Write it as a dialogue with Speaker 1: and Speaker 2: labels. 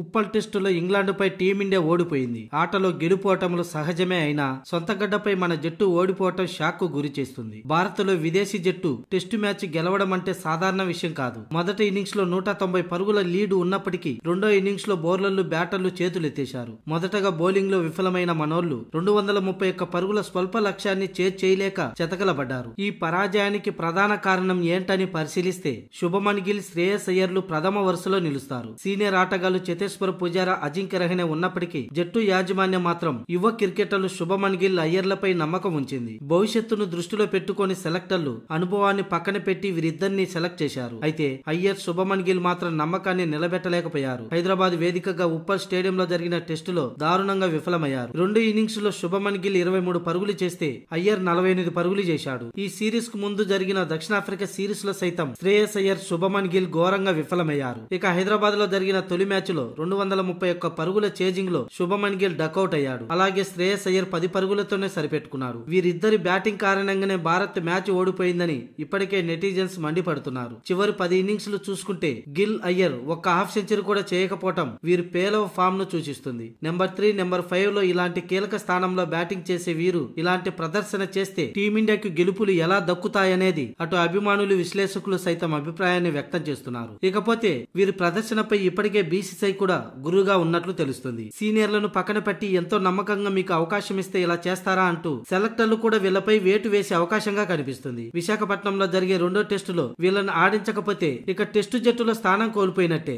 Speaker 1: ఉప్పల్ టెస్టులో ఇంగ్లాండ్పై టీమిండియా ఓడిపోయింది. ఆటలో గెలుపోటములు సహజమే అయినా సొంత గడ్డపై మన జట్టు ఓడిపోవటం షాక్ కు గురి చేస్తుంది. భారత్లో విదేశీ జట్టు టెస్టు మ్యాచ్ గెలవడం అంటే సాధారణ విషయం కాదు. మొదటి ఇన్నింగ్స్ లో 190 పరుగుల లీడ్ ఉన్నప్పటికీ రెండో ఇన్నింగ్స్ లో బౌలర్లు బ్యాటర్లు చేతులెత్తేశారు. మొదటగా బౌలింగ్ లో విఫలమైన మనోళ్లు 231 పరుగుల స్వల్ప లక్ష్యాన్ని చేయలేక చెతకలబడ్డారు. ఈ పరాజయానికి ప్రధాన కారణం ఏంటని పరిశీలిస్తే శుభమన్ గిల్, శ్రేయస్ అయ్యర్లు ప్రథమ వరుసలో నిలుస్తారు. సీనియర్ ఆటగాళ్లు చేతేశ్వర్ పుజారా, అజింక్య రహానే ఉన్నప్పటికీ జట్టు యాజమాన్యం మాత్రం యువ క్రికెటర్లు శుభమన్ గిల్, అయ్యర్లపై నమ్మకం ఉంచింది. భవిష్యత్తును దృష్టిలో పెట్టుకుని సెలెక్టర్లు అనుభవాన్ని పక్కన పెట్టి వీరిద్దరిని సెలెక్ట్ చేశారు. అయితే అయ్యర్, శుభమన్ గిల్ మాత్రం నమ్మకాన్ని నిలబెట్టలేకపోయారు. హైదరాబాద్ వేదికగా ఉప్పల్ స్టేడియంలో జరిగిన టెస్టులో దారుణంగా విఫలమయ్యారు. రెండు ఇన్నింగ్స్ లో శుభమన్ గిల్ 23 పరుగులు చేస్తే అయ్యర్ 48 పరుగులు చేశాడు. ఈ సిరీస్ కు ముందు జరిగిన దక్షిణాఫ్రికా సిరీస్ లో సైతం శ్రేయస్ అయ్యర్, శుభమన్ గిల్ ఘోరంగా విఫలమయ్యారు. ఇక హైదరాబాద్ లో జరిగిన తొలి మ్యాచ్ లో 231 పరుగుల చేజింగ్ లో శుభమన్ గిల్ డకౌట్ అయ్యాడు. అలాగే శ్రేయస్ అయ్యర్ 10 పరుగులతోనే సరిపెట్టుకున్నాడు. వీరిద్దరి బ్యాటింగ్ కారణంగానే భారత్ మ్యాచ్ ఓడిపోయిందని ఇప్పటికే నెటిజన్స్ మండిపడుతున్నారు. చివరి 10 ఇన్నింగ్స్ చూసుకుంటే గిల్, అయ్యర్ ఒక్క హాఫ్ సెంచరీ కూడా చేయకపోవటం వీరి పేలవ ఫామ్ ను సూచిస్తుంది. నెంబర్ 3, నెంబర్ 5 లో ఇలాంటి కీలక స్థానంలో బ్యాటింగ్ చేసే వీరు ఇలాంటి ప్రదర్శన చేస్తే టీమిండియాకు గెలుపులు ఎలా దక్కుతాయనేది అటు అభిమానులు, విశ్లేషకులు సైతం అభిప్రాయాన్ని వ్యక్తం చేస్తున్నారు. ఇకపోతే వీరి ప్రదర్శనపై ఇప్పటికే బీసీసీఐ కూడా గురుగా ఉన్నట్లు తెలుస్తుంది. సీనియర్లను పక్కన పెట్టి ఎంతో నమ్మకంగా మీకు అవకాశం ఇస్తే ఇలా చేస్తారా అంటూ సెలెక్టర్లు కూడా వీళ్లపై వేటు వేసే అవకాశంగా కనిపిస్తుంది. విశాఖపట్నంలో జరిగే రెండో టెస్టులో వీళ్ళని ఆడించకపోతే ఇక టెస్టు జట్టులో స్థానం కోల్పోయినట్టే.